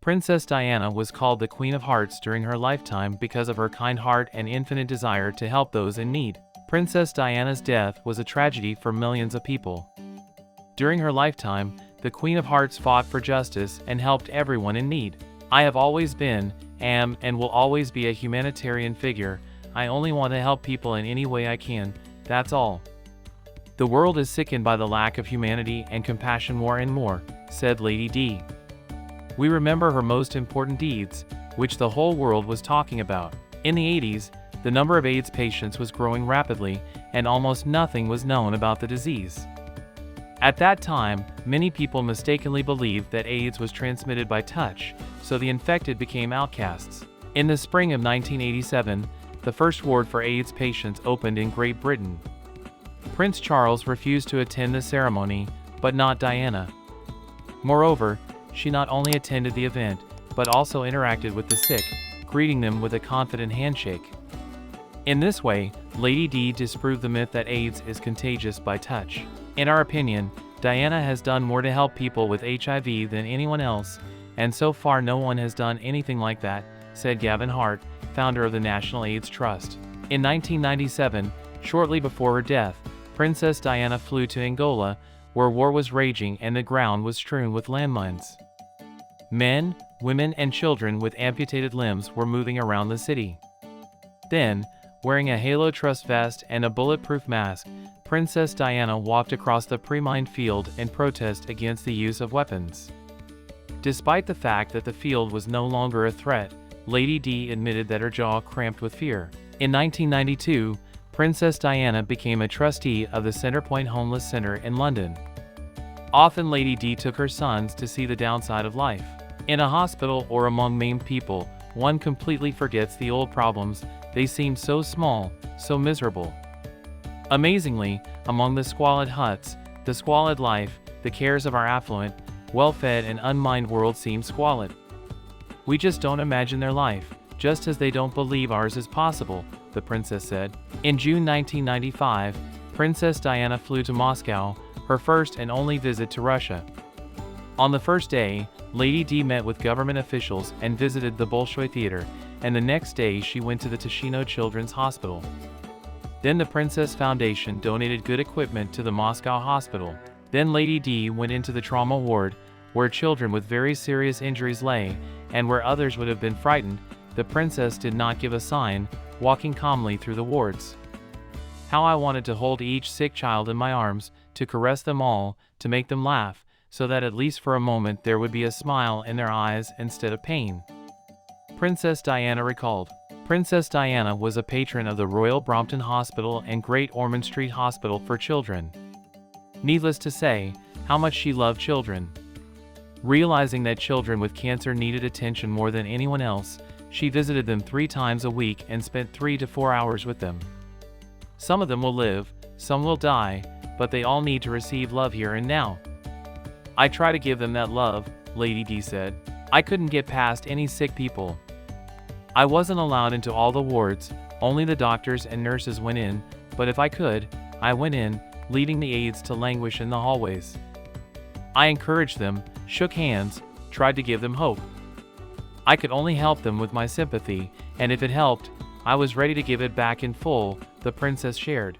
Princess Diana was called the Queen of Hearts during her lifetime because of her kind heart and infinite desire to help those in need. Princess Diana's death was a tragedy for millions of people. During her lifetime, the Queen of Hearts fought for justice and helped everyone in need. I have always been, am, and will always be a humanitarian figure. I only want to help people in any way I can, that's all. The world is sickened by the lack of humanity and compassion more and more, said Lady Di. We remember her most important deeds, which the whole world was talking about. In the 80s, the number of AIDS patients was growing rapidly, and almost nothing was known about the disease. At that time, many people mistakenly believed that AIDS was transmitted by touch, so the infected became outcasts. In the spring of 1987, the first ward for AIDS patients opened in Great Britain. Prince Charles refused to attend the ceremony, but not Diana. Moreover, she not only attended the event, but also interacted with the sick, greeting them with a confident handshake. In this way, Lady Di disproved the myth that AIDS is contagious by touch. In our opinion, Diana has done more to help people with HIV than anyone else, and so far no one has done anything like that, said Gavin Hart, founder of the National AIDS Trust. In 1997, shortly before her death, Princess Diana flew to Angola, where war was raging and the ground was strewn with landmines. Men, women, and children with amputated limbs were moving around the city. Then, wearing a halo truss vest and a bulletproof mask, Princess Diana walked across the pre-mined field in protest against the use of weapons. Despite the fact that the field was no longer a threat, Lady Di admitted that her jaw cramped with fear. In 1992, Princess Diana became a trustee of the Centrepoint Homeless Center in London. Often Lady Di took her sons to see the downside of life. In a hospital or among maimed people, one completely forgets the old problems. They seem so small, so miserable. Amazingly, among the squalid huts, the squalid life, the cares of our affluent, well-fed and unmined world seem squalid. We just don't imagine their life, just as they don't believe ours is possible, the princess said. In June 1995, Princess Diana flew to Moscow, her first and only visit to Russia. On the first day, Lady Di met with government officials and visited the Bolshoi Theater, and the next day she went to the Tushino Children's Hospital. Then the Princess Foundation donated good equipment to the Moscow hospital. Then Lady Di went into the trauma ward, where children with very serious injuries lay, and where others would have been frightened. The princess did not give a sign, walking calmly through the wards. How I wanted to hold each sick child in my arms, to caress them all, to make them laugh, so that at least for a moment there would be a smile in their eyes instead of pain. Princess Diana recalled. Princess Diana was a patron of the Royal Brompton Hospital and Great Ormond Street Hospital for Children. Needless to say, how much she loved children. Realizing that children with cancer needed attention more than anyone else, she visited them 3 times a week and spent 3 to 4 hours with them. Some of them will live, some will die, but they all need to receive love here and now. I try to give them that love, Lady Di said. I couldn't get past any sick people. I wasn't allowed into all the wards, only the doctors and nurses went in, but if I could, I went in, leaving the aides to languish in the hallways. I encouraged them, shook hands, tried to give them hope. I could only help them with my sympathy, and if it helped, I was ready to give it back in full, the princess shared.